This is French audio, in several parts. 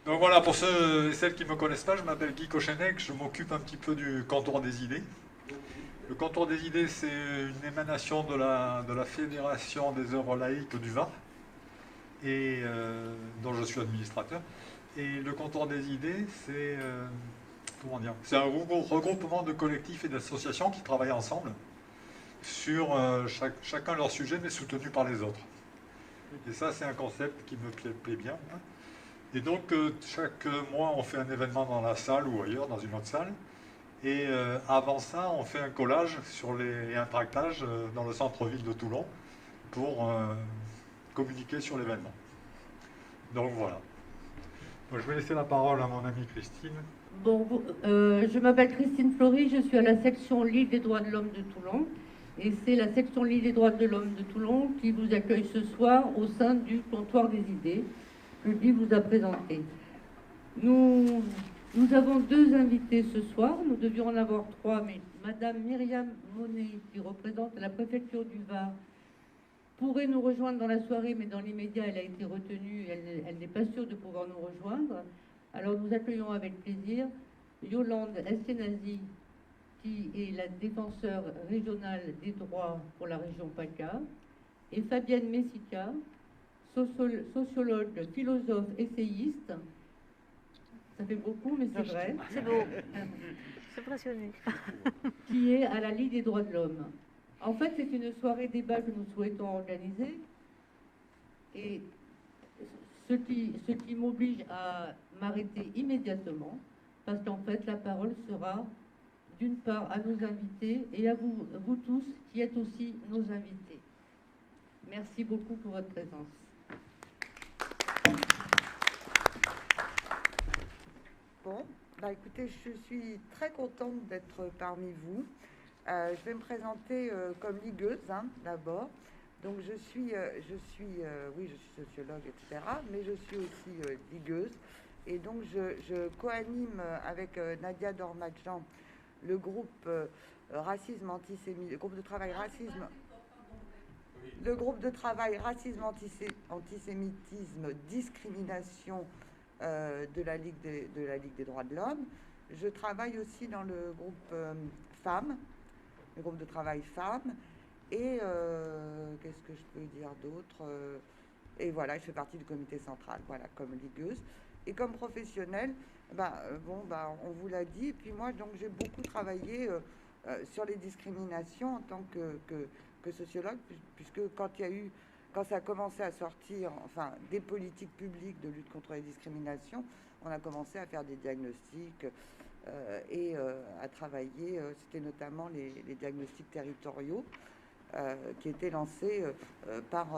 Donc voilà, pour ceux et celles qui ne me connaissent pas, je m'appelle Guy Cochenec, je m'occupe un petit peu du Canton des idées. Le Canton des idées, c'est une émanation de la Fédération des œuvres laïques du Var, dont je suis administrateur. Et le Canton des idées, comment dire, c'est un regroupement de collectifs et d'associations qui travaillent ensemble sur chacun leur sujet, mais soutenu par les autres. Et ça, c'est un concept qui me plaît bien. Et donc, chaque mois, on fait un événement dans la salle ou ailleurs, dans une autre salle. Et avant ça, on fait un collage et un tractage dans le centre-ville de Toulon pour communiquer sur l'événement. Donc voilà. Donc, je vais laisser la parole à mon amie Christine. Bon, je m'appelle Christine Flory, je suis à la section Ligue des droits de l'homme de Toulon. Et c'est la section Ligue des droits de l'homme de Toulon qui vous accueille ce soir au sein du comptoir des idées que Guy vous a présenté. Nous avons deux invités ce soir, nous devions en avoir trois, mais Madame Myriam Monet, qui représente la préfecture du Var, pourrait nous rejoindre dans la soirée, mais dans l'immédiat, elle a été retenue, elle n'est pas sûre de pouvoir nous rejoindre. Alors nous accueillons avec plaisir Yolande Eskenazi, qui est la défenseure régionale des droits pour la région PACA, et Fabienne Messica, sociologue, philosophe, essayiste. Ça fait beaucoup, mais c'est vrai. C'est beau. C'est impressionné. Qui est à la Ligue des droits de l'homme. En fait, c'est une soirée débat que nous souhaitons organiser. Et ce qui m'oblige à m'arrêter immédiatement, parce qu'en fait, la parole sera d'une part à nos invités et à vous tous qui êtes aussi nos invités. Merci beaucoup pour votre présence. Bon, bah écoutez, je suis très contente d'être parmi vous. Je vais me présenter comme ligueuse, d'abord. Donc je suis sociologue, etc., mais je suis aussi ligueuse. Et donc je co-anime avec Nadia Dormadjan le groupe racisme antisémite, le groupe de travail antisémitisme, discrimination de la Ligue des droits de l'homme. Je travaille aussi dans le groupe femmes, le groupe de travail femmes. Et qu'est-ce que je peux dire d'autre et voilà, je fais partie du comité central, voilà, comme ligueuse. Et comme professionnelle, on vous l'a dit. Et puis moi, donc, j'ai beaucoup travaillé sur les discriminations en tant que sociologue, puisque quand ça a commencé à sortir, enfin, des politiques publiques de lutte contre les discriminations, on a commencé à faire des diagnostics et à travailler. C'était notamment les diagnostics territoriaux qui étaient lancés par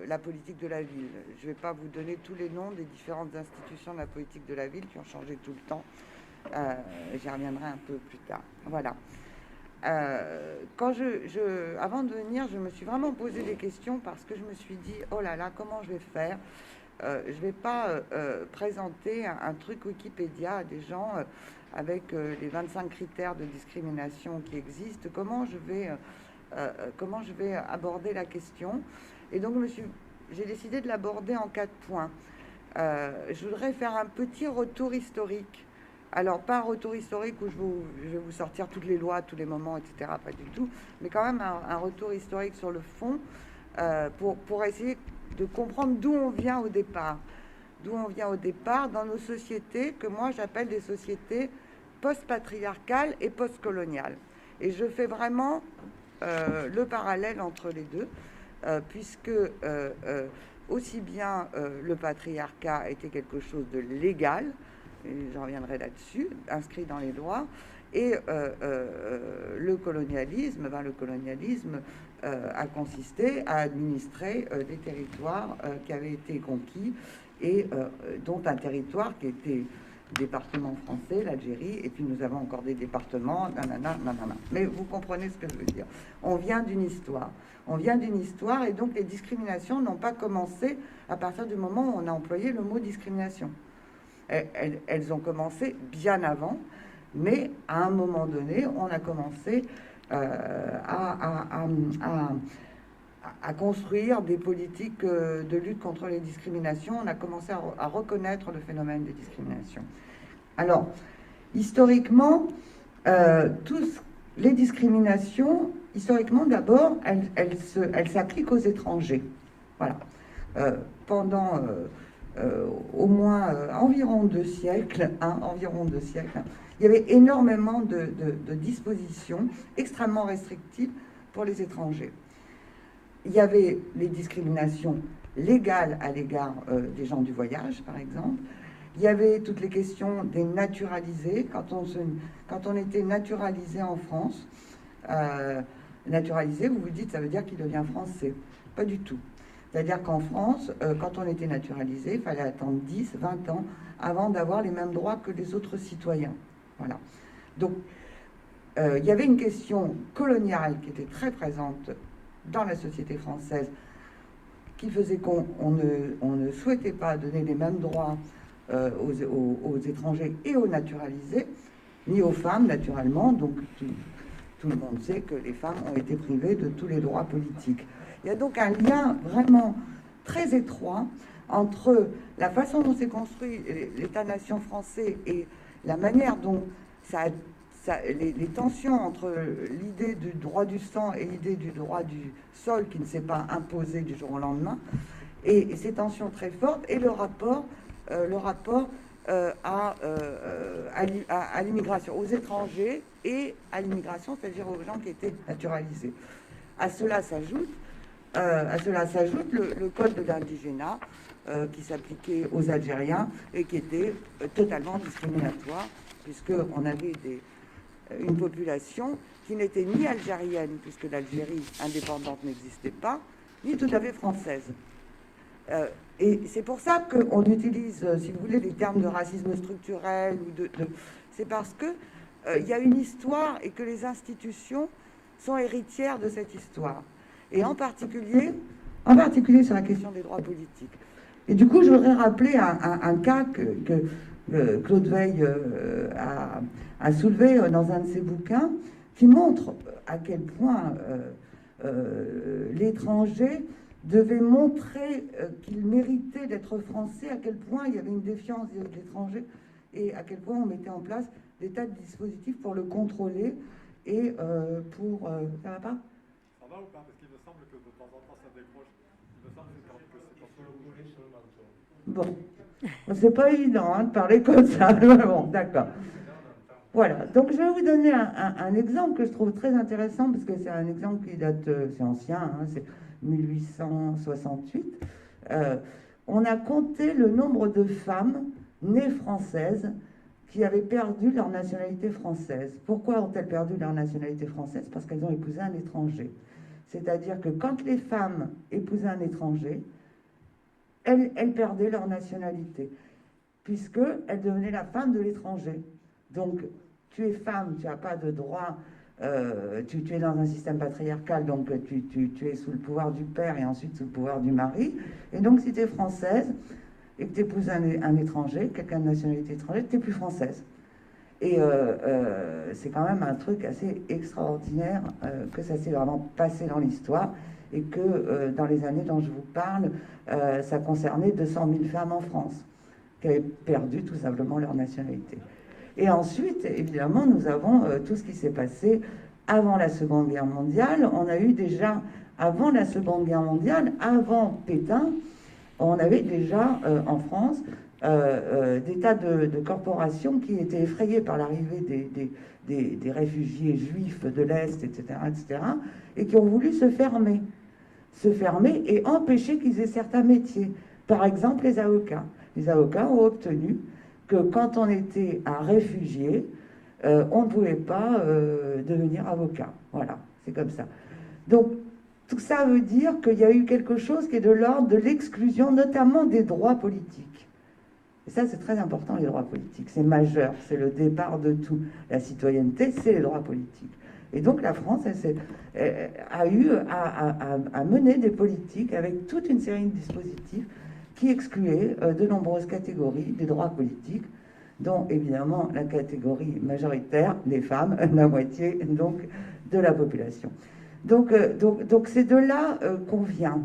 la politique de la ville. Je ne vais pas vous donner tous les noms des différentes institutions de la politique de la ville qui ont changé tout le temps. J'y reviendrai un peu plus tard. Voilà. Avant de venir, je me suis vraiment posé des questions parce que je me suis dit, oh là là, comment je vais faire je ne vais pas présenter un truc Wikipédia à des gens avec les 25 critères de discrimination qui existent. Comment je vais aborder la question. Et donc j'ai décidé de l'aborder en 4 points. Je voudrais faire un petit retour historique. Alors pas un retour historique où je vais vous sortir toutes les lois, tous les moments, etc. Pas du tout, mais quand même un retour historique sur le fond pour essayer de comprendre d'où on vient au départ. D'où on vient au départ dans nos sociétés que moi j'appelle des sociétés post-patriarcales et post-coloniales. Et je fais vraiment le parallèle entre les deux, puisque aussi bien le patriarcat était quelque chose de légal, et j'en reviendrai là-dessus, inscrit dans les droits, et le colonialisme a consisté à administrer des territoires qui avaient été conquis, et dont un territoire qui était département français, l'Algérie, et puis nous avons encore des départements, nanana. Mais vous comprenez ce que je veux dire. On vient d'une histoire, et donc les discriminations n'ont pas commencé à partir du moment où on a employé le mot discrimination. Elles ont commencé bien avant, mais à un moment donné, on a commencé à à construire des politiques de lutte contre les discriminations. On a commencé à reconnaître le phénomène des discriminations. Alors, historiquement, les discriminations, historiquement d'abord, elles s'appliquent aux étrangers. Voilà. Pendant au moins environ 2 siècles, il y avait énormément de dispositions extrêmement restrictives pour les étrangers. Il y avait les discriminations légales à l'égard des gens du voyage, par exemple. Il y avait toutes les questions des naturalisés. Quand on était naturalisé en France, naturalisé, vous vous dites, ça veut dire qu'il devient français. Pas du tout. C'est-à-dire qu'en France, quand on était naturalisé, il fallait attendre 10, 20 ans avant d'avoir les mêmes droits que les autres citoyens. Voilà. Donc, il y avait une question coloniale qui était très présente dans la société française, qui faisait qu'on ne souhaitait pas donner les mêmes droits aux étrangers et aux naturalisés, ni aux femmes, naturellement. Donc, tout le monde sait que les femmes ont été privées de tous les droits politiques. Il y a donc un lien vraiment très étroit entre la façon dont s'est construit l'État-nation français et la manière dont les tensions entre l'idée du droit du sang et l'idée du droit du sol qui ne s'est pas imposé du jour au lendemain, et ces tensions très fortes, et le rapport à l'immigration, aux étrangers et à l'immigration, c'est-à-dire aux gens qui étaient naturalisés. À cela s'ajoute le code de l'indigénat qui s'appliquait aux Algériens et qui était totalement discriminatoire, puisqu'on avait une population qui n'était ni algérienne, puisque l'Algérie indépendante n'existait pas, ni tout à fait française. Et c'est pour ça qu'on utilise, si vous voulez, les termes de racisme structurel, c'est parce que il y a une histoire et que les institutions sont héritières de cette histoire. Et en particulier sur la question des droits politiques. Et du coup, je voudrais rappeler un cas que Claude Veil a soulevé dans un de ses bouquins, qui montre à quel point l'étranger devait montrer qu'il méritait d'être français, à quel point il y avait une défiance de l'étranger, et à quel point on mettait en place des tas de dispositifs pour le contrôler et pour... ça va pas ? Ça va ou pas? Parce qu'il me semble que de temps en temps ça décroche. Il me semble que c'est pas Bon, c'est pas évident de parler comme ça. Bon, d'accord. Voilà, donc je vais vous donner un exemple que je trouve très intéressant, parce que c'est un exemple qui date, c'est ancien, c'est 1868. On a compté le nombre de femmes nées françaises qui avaient perdu leur nationalité française. Pourquoi ont-elles perdu leur nationalité française? Parce qu'elles ont épousé un étranger. C'est-à-dire que quand les femmes épousaient un étranger, elles perdaient leur nationalité, puisqu'elles devenaient la femme de l'étranger. Donc, tu es femme, tu n'as pas de droit, tu es dans un système patriarcal, donc tu es sous le pouvoir du père et ensuite sous le pouvoir du mari. Et donc, si tu es française et que tu épouses un étranger, quelqu'un de nationalité étrangère, tu n'es plus française. Et c'est quand même un truc assez extraordinaire que ça s'est vraiment passé dans l'histoire, et que dans les années dont je vous parle, ça concernait 200 000 femmes en France qui avaient perdu tout simplement leur nationalité. Et ensuite, évidemment, nous avons tout ce qui s'est passé avant la Seconde Guerre mondiale. On a eu déjà, avant la Seconde Guerre mondiale, avant Pétain, on avait déjà en France des tas de corporations qui étaient effrayées par l'arrivée des réfugiés juifs de l'Est, etc., et qui ont voulu se fermer et empêcher qu'ils aient certains métiers. Par exemple, les avocats. Les avocats ont obtenu que quand on était un réfugié, on ne pouvait pas devenir avocat. Voilà, c'est comme ça. Donc, tout ça veut dire qu'il y a eu quelque chose qui est de l'ordre de l'exclusion, notamment des droits politiques. Et ça, c'est très important, les droits politiques. C'est majeur, c'est le départ de tout. La citoyenneté, c'est les droits politiques. Et donc, la France a eu à mener des politiques avec toute une série de dispositifs qui excluaient de nombreuses catégories des droits politiques, dont évidemment la catégorie majoritaire, les femmes, la moitié donc de la population. Donc c'est de là qu'on vient.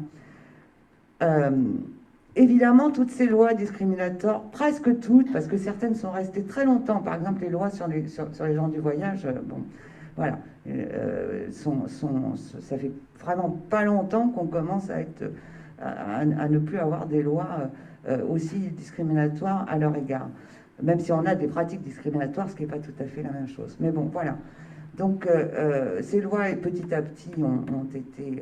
Évidemment, toutes ces lois discriminatoires, presque toutes, parce que certaines sont restées très longtemps, par exemple les lois sur les gens du voyage, bon, voilà, ça fait vraiment pas longtemps qu'on commence à ne plus avoir des lois aussi discriminatoires à leur égard, même si on a des pratiques discriminatoires, ce qui n'est pas tout à fait la même chose. Mais bon, voilà. Donc, ces lois, petit à petit, ont été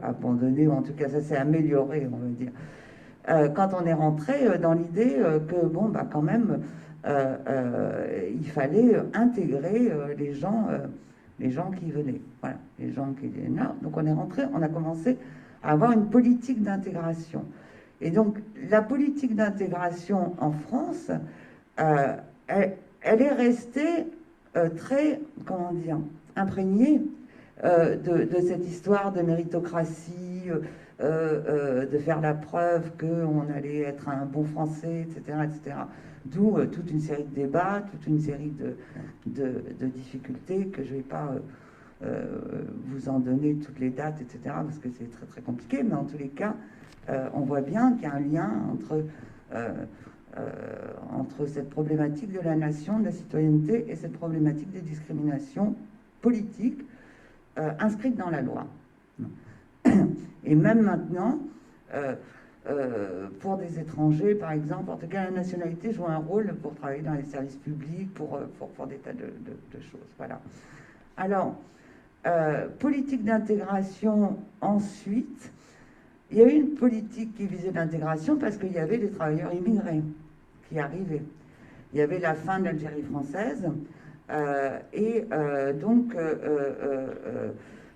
abandonnées, ou en tout cas, ça s'est amélioré, on va dire. Quand on est rentré dans l'idée que, bon, bah, quand même, il fallait intégrer les gens qui venaient. Voilà, les gens qui étaient là. Donc, on est rentré, on a commencé à avoir une politique d'intégration. Et donc, la politique d'intégration en France, elle est restée très, comment dire, imprégné de cette histoire de méritocratie, de faire la preuve qu'on allait être un bon Français, etc., etc. D'où toute une série de débats, toute une série de difficultés que je ne vais pas vous en donner toutes les dates, etc., parce que c'est très très compliqué, mais en tous les cas, on voit bien qu'il y a un lien entre cette problématique de la nation, de la citoyenneté, et cette problématique des discriminations politiques inscrites dans la loi. Et même maintenant, pour des étrangers, par exemple, en tout cas, la nationalité joue un rôle pour travailler dans les services publics, pour des tas de choses. Voilà. Alors, politique d'intégration ensuite. Il y a eu une politique qui visait l'intégration parce qu'il y avait des travailleurs immigrés qui arrivaient. Il y avait la fin de l'Algérie française donc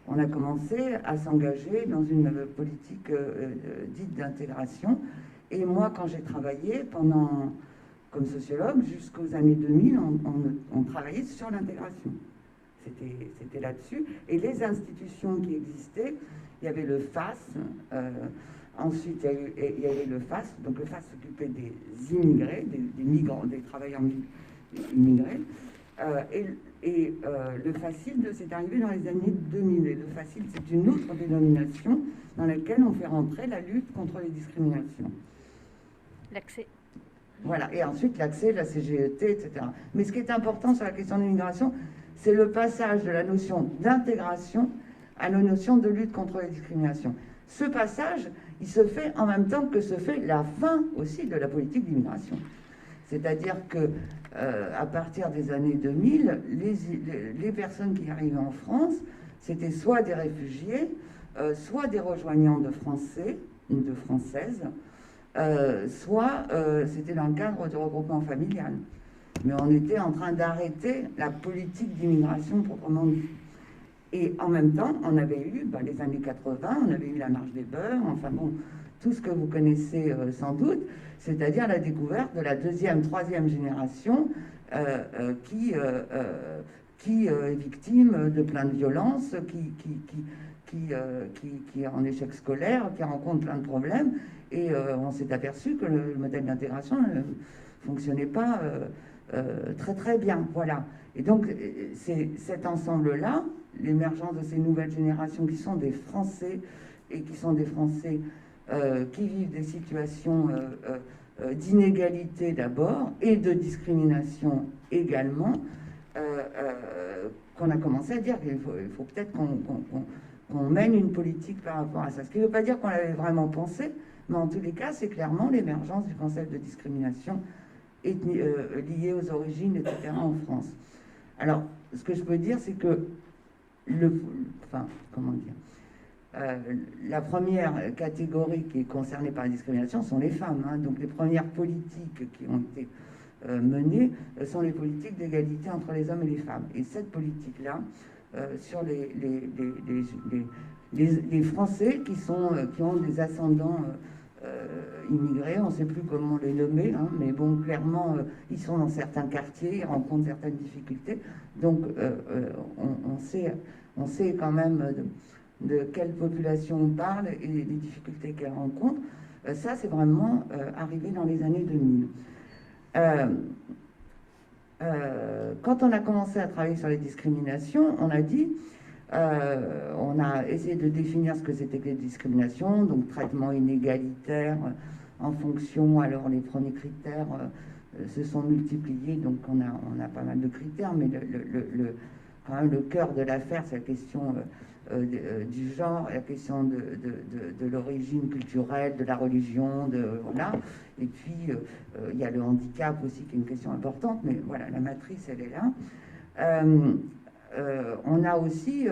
on a commencé à s'engager dans une politique dite d'intégration. Et moi, quand j'ai travaillé comme sociologue jusqu'aux années 2000, on travaillait sur l'intégration. C'était là-dessus. Et les institutions qui existaient, il y avait le FAS, ensuite il y avait le FAS, donc le FAS s'occupait des immigrés, des migrants, des travailleurs immigrés, le FACIL, c'est arrivé dans les années 2000, et le FACIL, c'est une autre dénomination dans laquelle on fait rentrer la lutte contre les discriminations. L'accès. Voilà, et ensuite l'accès, la CGET, etc. Mais ce qui est important sur la question de l'immigration, c'est le passage de la notion d'intégration à la notion de lutte contre les discriminations. Ce passage, il se fait en même temps que se fait la fin aussi de la politique d'immigration. C'est-à-dire que à partir des années 2000, les personnes qui arrivaient en France, c'était soit des réfugiés, soit des rejoignants de Français ou de Françaises, soit c'était dans le cadre du regroupement familial. Mais on était en train d'arrêter la politique d'immigration proprement dite. Et en même temps, on avait eu, les années 80, on avait eu la marche des beurs, enfin bon, tout ce que vous connaissez sans doute, c'est-à-dire la découverte de la deuxième, troisième génération qui est victime de plein de violences, qui est en échec scolaire, qui rencontre plein de problèmes. Et on s'est aperçu que le modèle d'intégration ne fonctionnait pas très très bien. Voilà. Et donc, c'est cet ensemble-là, l'émergence de ces nouvelles générations qui sont des Français et qui sont des Français qui vivent des situations d'inégalité d'abord et de discrimination également, qu'on a commencé à dire qu'il faut peut-être qu'on mène une politique par rapport à ça. Ce qui ne veut pas dire qu'on l'avait vraiment pensé, mais en tous les cas, c'est clairement l'émergence du concept de discrimination liée aux origines, etc. en France. Alors, ce que je peux dire, c'est que la première catégorie qui est concernée par la discrimination sont les femmes. Hein. Donc, les premières politiques qui ont été menées sont les politiques d'égalité entre les hommes et les femmes. Et cette politique-là, sur les Français qui ont des ascendants immigrés, on ne sait plus comment les nommer, hein, mais bon, clairement, ils sont dans certains quartiers, ils rencontrent certaines difficultés. Donc, on sait quand même de quelle population on parle et les difficultés qu'elle rencontre. Ça, c'est vraiment arrivé dans les années 2000. Quand on a commencé à travailler sur les discriminations, on a dit On a essayé de définir ce que c'était que les discriminations, donc traitement inégalitaire en fonction, alors les premiers critères se sont multipliés, donc on a pas mal de critères, mais quand même le cœur de l'affaire, c'est la question du genre, la question de l'origine culturelle, de la religion, voilà. Et puis il y a le handicap aussi qui est une question importante, mais voilà, la matrice elle est là. On a aussi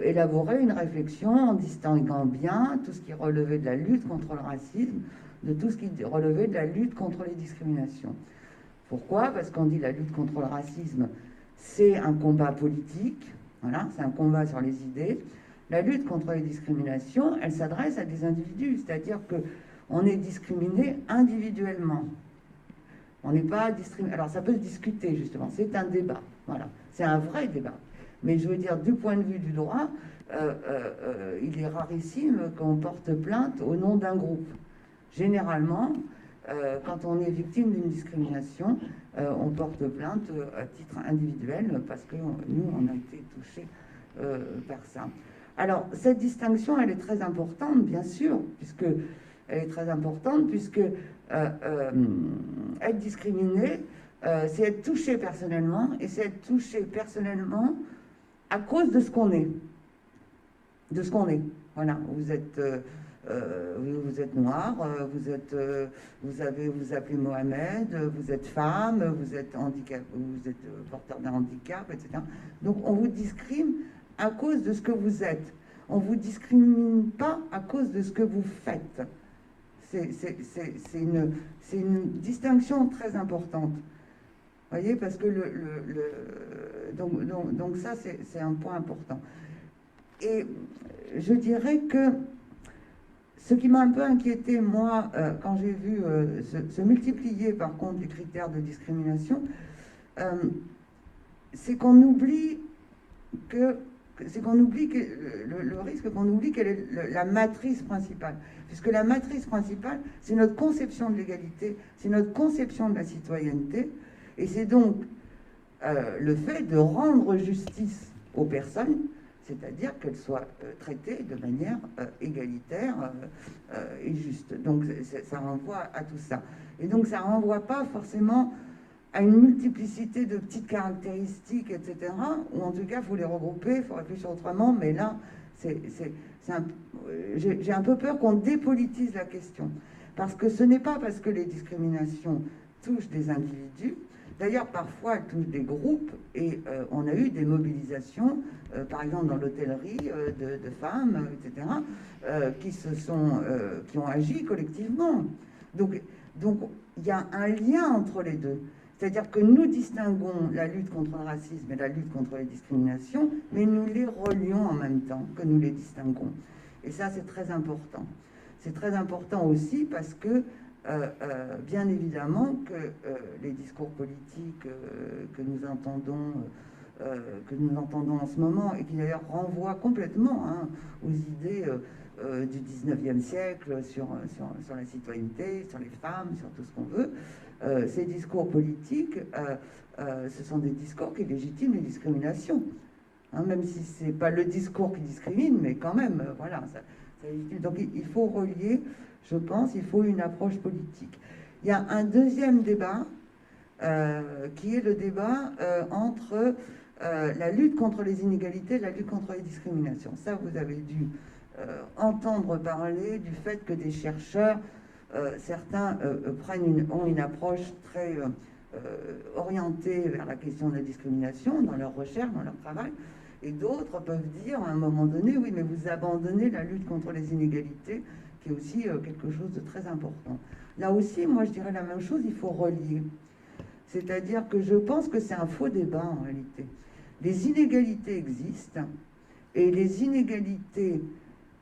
élaboré une réflexion en distinguant bien tout ce qui relevait de la lutte contre le racisme de tout ce qui relevait de la lutte contre les discriminations. Pourquoi? Parce qu'on dit la lutte contre le racisme, c'est un combat politique, voilà, c'est un combat sur les idées. La lutte contre les discriminations, elle s'adresse à des individus, c'est-à-dire qu'on est discriminé individuellement. On n'est pas discriminé. Alors ça peut se discuter justement, c'est un débat, voilà, c'est un vrai débat. Mais je veux dire, du point de vue du droit, il est rarissime qu'on porte plainte au nom d'un groupe. Généralement, quand on est victime d'une discrimination, on porte plainte à titre individuel parce que nous, on a été touchés par ça. Alors, cette distinction, elle est très importante, bien sûr, puisque être discriminé, c'est être touché personnellement, et c'est être touché personnellement à cause de ce qu'on est. De ce qu'on est. Voilà, vous êtes noir, vous appelez Mohamed, vous êtes femme, vous êtes porteur d'un handicap, etc. Donc on vous discrimine à cause de ce que vous êtes. On ne vous discrimine pas à cause de ce que vous faites. C'est une distinction très importante. Vous voyez, parce que donc ça, c'est un point important. Et je dirais que ce qui m'a un peu inquiété, moi, quand j'ai vu se multiplier, par contre, les critères de discrimination, c'est qu'on oublie que le risque qu'on oublie quelle est la matrice principale. Puisque la matrice principale, c'est notre conception de l'égalité, c'est notre conception de la citoyenneté, et c'est donc le fait de rendre justice aux personnes, c'est-à-dire qu'elles soient traitées de manière égalitaire et juste. Donc ça renvoie à tout ça. Et donc ça ne renvoie pas forcément à une multiplicité de petites caractéristiques, etc., ou en tout cas, il faut les regrouper, il faut réfléchir autrement, mais là, j'ai un peu peur qu'on dépolitise la question. Parce que ce n'est pas parce que les discriminations touchent des individus. D'ailleurs, parfois, elles touchent des groupes, et on a eu des mobilisations, par exemple dans l'hôtellerie, de femmes, etc., qui ont agi collectivement. Donc, il y a un lien entre les deux. C'est-à-dire que nous distinguons la lutte contre le racisme et la lutte contre les discriminations, mais nous les relions en même temps que nous les distinguons. Et ça, c'est très important. C'est très important aussi parce que bien évidemment que les discours politiques que nous entendons en ce moment, et qui d'ailleurs renvoient complètement aux idées du 19e siècle sur la citoyenneté, sur les femmes, sur tout ce qu'on veut, ces discours politiques, ce sont des discours qui légitiment les discriminations. Même si ce n'est pas le discours qui discrimine, mais quand même, voilà, ça légitime. Donc il faut relier, je pense, il faut une approche politique. Il y a un deuxième débat, qui est le débat entre la lutte contre les inégalités et la lutte contre les discriminations. Ça, vous avez dû entendre parler du fait que des chercheurs, certains ont une approche très orientée vers la question de la discrimination dans leur recherche, dans leur travail, et d'autres peuvent dire à un moment donné, oui, mais vous abandonnez la lutte contre les inégalités, qui est aussi quelque chose de très important. Là aussi, moi, je dirais la même chose, il faut relier. C'est-à-dire que je pense que c'est un faux débat, en réalité. Les inégalités existent, et les inégalités...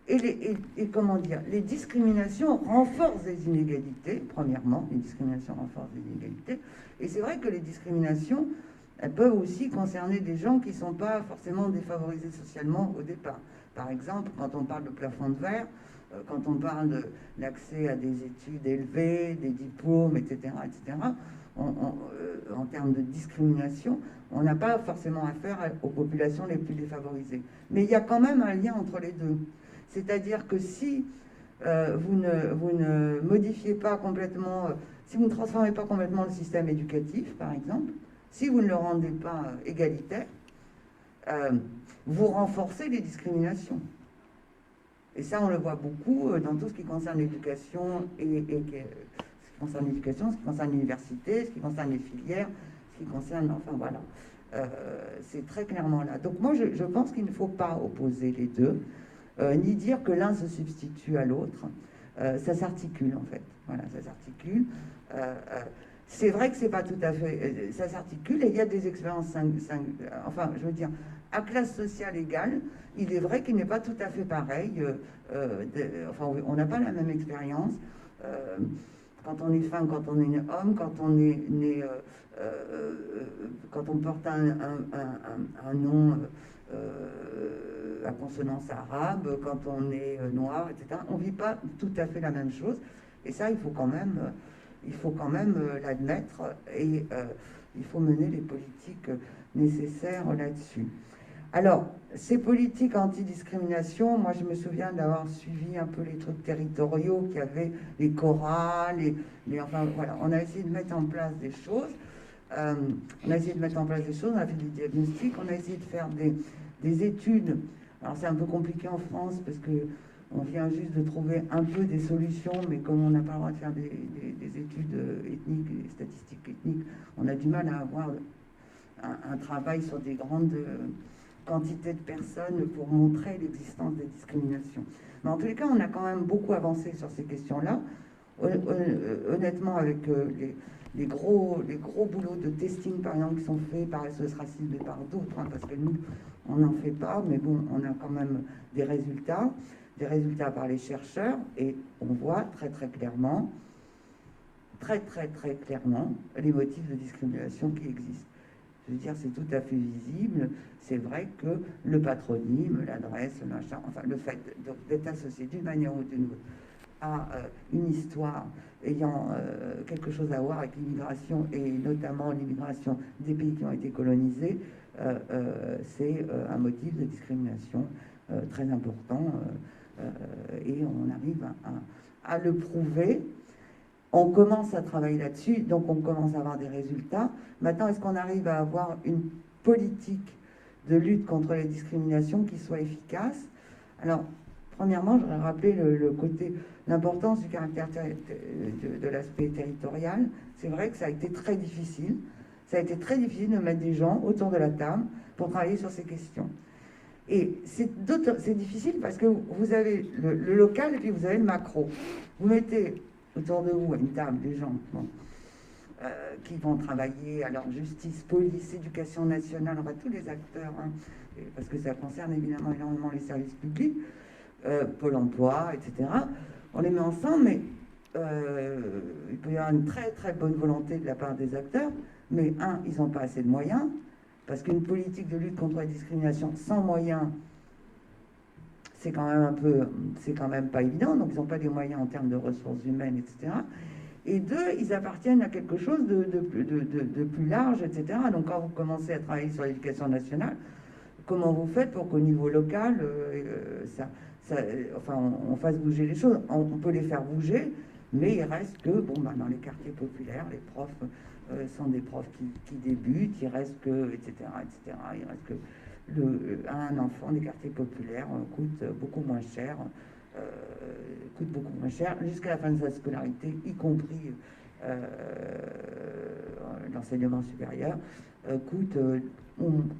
Et comment dire, les discriminations renforcent les inégalités, premièrement, les discriminations renforcent les inégalités, et c'est vrai que les discriminations, elles peuvent aussi concerner des gens qui ne sont pas forcément défavorisés socialement au départ. Par exemple, quand on parle de plafond de verre, quand on parle de l'accès à des études élevées, des diplômes, etc., en termes de discrimination, on n'a pas forcément affaire aux populations les plus défavorisées. Mais il y a quand même un lien entre les deux. C'est-à-dire que si vous ne modifiez pas complètement, si vous ne transformez pas complètement le système éducatif, par exemple, si vous ne le rendez pas égalitaire, vous renforcez les discriminations. Et ça, on le voit beaucoup dans tout ce qui concerne l'éducation, ce qui concerne l'éducation, ce qui concerne l'université, ce qui concerne les filières, ce qui concerne, enfin voilà, c'est très clairement là. Donc moi, je pense qu'il ne faut pas opposer les deux, ni dire que l'un se substitue à l'autre. Ça s'articule en fait. Voilà, ça s'articule. C'est vrai que c'est pas tout à fait. Ça s'articule et il y a des expériences, enfin, je veux dire, à classe sociale égale, il est vrai qu'il n'est pas tout à fait pareil. Enfin, on n'a pas la même expérience. Quand on est femme, quand on est homme, quand on est né, quand on porte un nom à consonance arabe, quand on est noir, etc. On ne vit pas tout à fait la même chose. Et ça, il faut quand même l'admettre et il faut mener les politiques nécessaires là-dessus. Alors, ces politiques anti-discrimination, moi je me souviens d'avoir suivi un peu les trucs territoriaux qui avaient les chorales, enfin voilà, on a essayé de mettre en place des choses. On a fait des diagnostics, on a essayé de faire des études. Alors c'est un peu compliqué en France parce que on vient juste de trouver un peu des solutions, mais comme on n'a pas le droit de faire des études ethniques, des statistiques ethniques, on a du mal à avoir un travail sur des grandes quantités de personnes pour montrer l'existence des discriminations. Mais en tous les cas, on a quand même beaucoup avancé sur ces questions-là. Honnêtement, avec les gros boulots de testing, par exemple, qui sont faits par SOS Racisme et par d'autres, hein, parce que nous, on n'en fait pas, mais bon, on a quand même des résultats par les chercheurs, et on voit très clairement, les motifs de discrimination qui existent. Je veux dire, c'est tout à fait visible. C'est vrai que le patronyme, l'adresse, le machin, enfin, le fait d'être associé d'une manière ou d'une autre à une histoire ayant quelque chose à voir avec l'immigration, et notamment l'immigration des pays qui ont été colonisés, c'est un motif de discrimination très important, et on arrive à le prouver. On commence à travailler là-dessus, donc on commence à avoir des résultats. Maintenant, est-ce qu'on arrive à avoir une politique de lutte contre les discriminations qui soit efficace? Alors, premièrement, je voudrais rappeler l'importance du caractère de l'aspect territorial. C'est vrai que ça a été très difficile. Ça a été très difficile de mettre des gens autour de la table pour travailler sur ces questions. Et c'est difficile parce que vous avez le local et puis vous avez le macro. Vous mettez autour de vous à une table des gens qui vont travailler, alors justice, police, éducation nationale, enfin tous les acteurs, hein, parce que ça concerne évidemment énormément les services publics, Pôle emploi, etc. On les met ensemble, mais il peut y avoir une très bonne volonté de la part des acteurs, mais ils n'ont pas assez de moyens, parce qu'une politique de lutte contre la discrimination sans moyens, c'est quand même pas évident, donc ils n'ont pas des moyens en termes de ressources humaines, etc. Et deux, ils appartiennent à quelque chose de plus large, etc. Donc quand vous commencez à travailler sur l'éducation nationale, comment vous faites pour qu'au niveau local, on fasse bouger les choses? On peut les faire bouger, mais il reste que, dans les quartiers populaires, les profs sont des profs qui débutent, il reste que, etc. Il reste que un enfant des quartiers populaires coûte beaucoup moins cher jusqu'à la fin de sa scolarité, y compris l'enseignement supérieur, coûte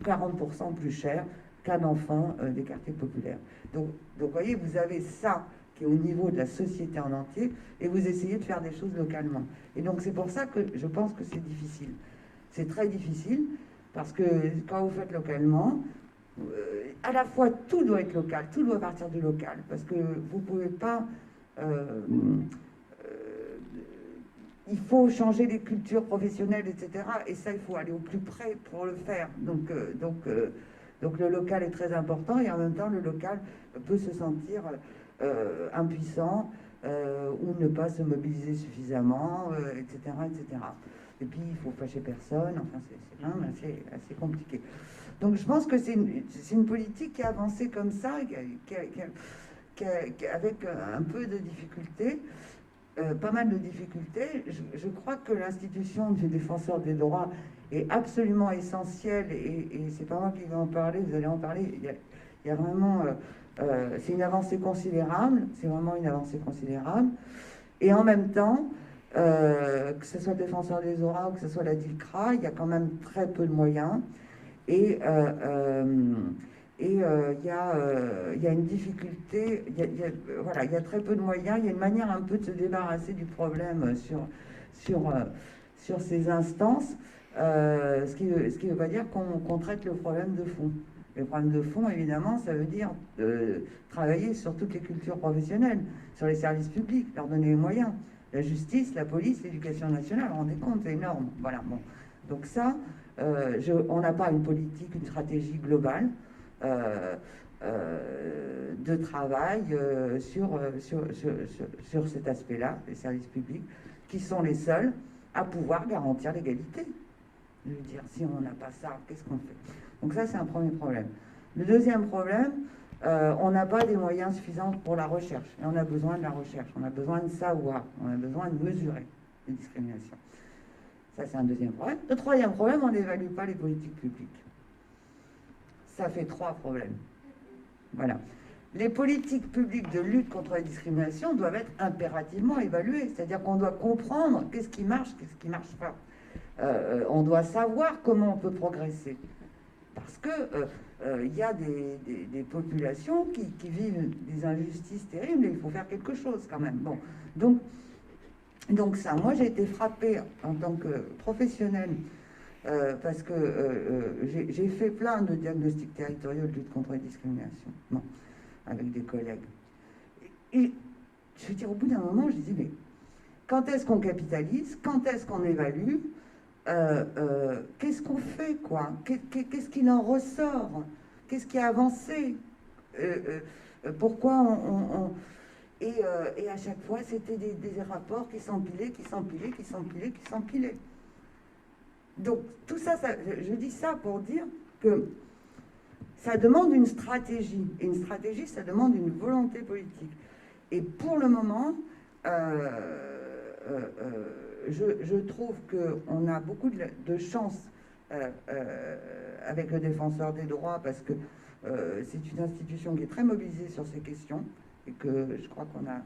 40% plus cher qu'un enfant des quartiers populaires. Donc vous voyez, vous avez ça qui est au niveau de la société en entier, et vous essayez de faire des choses localement. Et donc c'est pour ça que je pense que c'est difficile. C'est très difficile, parce que quand vous faites localement, à la fois tout doit être local, tout doit partir du local, parce que vous ne pouvez pas... il faut changer les cultures professionnelles, etc. Et ça, il faut aller au plus près pour le faire. Donc le local est très important, et en même temps, le local peut se sentir impuissants ou ne pas se mobiliser suffisamment, etc., etc. Et puis, il faut fâcher personne. Enfin, c'est quand même assez compliqué. Donc, je pense que c'est une politique qui a avancé comme ça, avec un peu de difficultés, pas mal de difficultés. Je crois que l'institution du défenseur des droits est absolument essentielle, et c'est pas moi qui vais en parler, vous allez en parler. Il y a vraiment... c'est une avancée considérable, c'est vraiment une avancée considérable. Et en même temps, que ce soit le défenseur des droits ou que ce soit la DILCRA, il y a quand même très peu de moyens. Et il y a une difficulté, voilà, il y a très peu de moyens, il y a une manière un peu de se débarrasser du problème sur ces instances, ce qui ne veut pas dire qu'on traite le problème de fond. Le problème de fond, évidemment, ça veut dire travailler sur toutes les cultures professionnelles, sur les services publics, leur donner les moyens. La justice, la police, l'éducation nationale, vous vous rendez compte, c'est énorme. Voilà, bon. Donc ça, on n'a pas une politique, une stratégie globale de travail sur cet aspect-là, les services publics, qui sont les seuls à pouvoir garantir l'égalité. Je veux dire, si on n'a pas ça, qu'est-ce qu'on fait? Donc ça, c'est un premier problème. Le deuxième problème, on n'a pas des moyens suffisants pour la recherche. Et on a besoin de la recherche, on a besoin de savoir, on a besoin de mesurer les discriminations. Ça, c'est un deuxième problème. Le troisième problème, on n'évalue pas les politiques publiques. Ça fait 3 problèmes. Voilà. Les politiques publiques de lutte contre la discrimination doivent être impérativement évaluées. C'est-à-dire qu'on doit comprendre qu'est-ce qui marche, qu'est-ce qui ne marche pas. On doit savoir comment on peut progresser. Parce que y a des populations qui vivent des injustices terribles et il faut faire quelque chose quand même. Bon, donc ça, moi j'ai été frappée en tant que professionnelle parce que j'ai fait plein de diagnostics territoriaux de lutte contre les discriminations, bon, avec des collègues. Et je veux dire, au bout d'un moment, je dis, mais quand est-ce qu'on capitalise? Quand est-ce qu'on évalue? Qu'est-ce qu'on fait, quoi? Qu'est-ce qu'il en ressort? Qu'est-ce qui a avancé? Pourquoi et à chaque fois, c'était des rapports qui s'empilaient, qui s'empilaient, qui s'empilaient, qui s'empilaient. Donc, tout ça, je dis ça pour dire que ça demande une stratégie. Et une stratégie, ça demande une volonté politique. Et pour le moment, je trouve qu'on a beaucoup de chance avec le défenseur des droits parce que c'est une institution qui est très mobilisée sur ces questions et que je crois qu'on a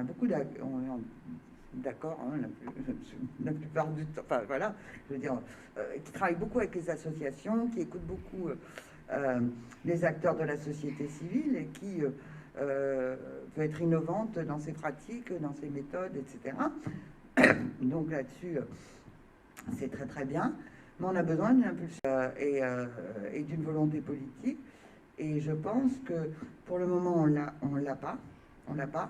beaucoup d'accord, hein, la plupart du temps, enfin voilà, je veux dire, qui travaille beaucoup avec les associations, qui écoute beaucoup les acteurs de la société civile et qui peut être innovante dans ses pratiques, dans ses méthodes, etc. Donc là-dessus, c'est très très bien. Mais on a besoin d'une impulsion et d'une volonté politique. Et je pense que pour le moment, on l'a pas. On n'a pas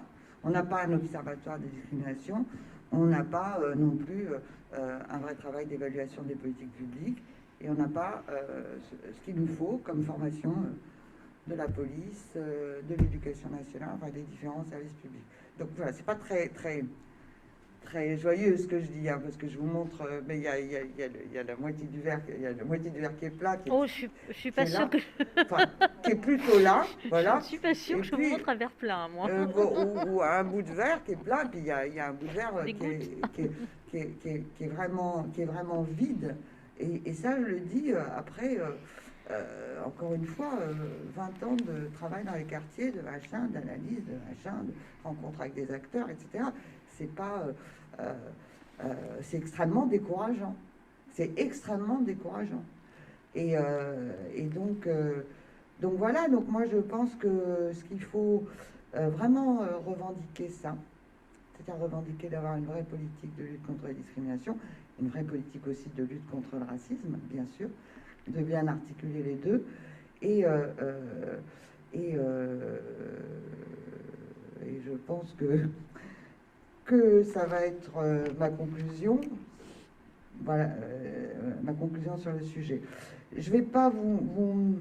un observatoire des discriminations. On n'a pas non plus un vrai travail d'évaluation des politiques publiques. Et on n'a pas ce qu'il nous faut comme formation de la police, de l'éducation nationale, enfin des différents services publics. Donc voilà, c'est pas très joyeux ce que je dis, hein, parce que je vous montre, mais il y a la moitié du verre, il y a la moitié du verre qui est plat. Je suis pas sûre que... Enfin, qui est plutôt là, voilà. Je suis pas sûre que je vous montre un verre plein, moi. Ou un bout de verre qui est plat, puis il y a un bout de verre qui est vraiment vide. Et ça, je le dis après... encore une fois, 20 ans de travail dans les quartiers, de machin, d'analyse, de machin, de rencontres avec des acteurs, etc. C'est pas, c'est extrêmement décourageant. C'est extrêmement décourageant. Et donc voilà. Donc moi, je pense que ce qu'il faut vraiment revendiquer ça, c'est-à-dire revendiquer d'avoir une vraie politique de lutte contre la discrimination, une vraie politique aussi de lutte contre le racisme, bien sûr, de bien articuler les deux. Et je pense que ça va être ma conclusion. Voilà, ma conclusion sur le sujet. Je vais pas vous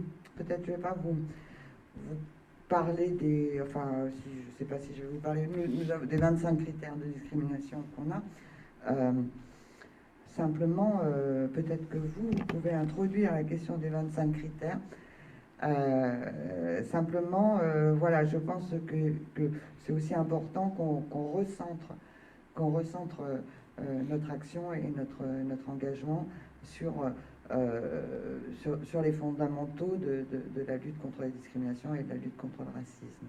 parler des... Enfin, si, je ne sais pas si je vais vous parler... Nous avons des 25 critères de discrimination qu'on a. Simplement, peut-être que vous pouvez introduire la question des 25 critères. Simplement, voilà, je pense que c'est aussi important qu'on recentre notre action et notre engagement sur les fondamentaux de la lutte contre la discrimination et de la lutte contre le racisme.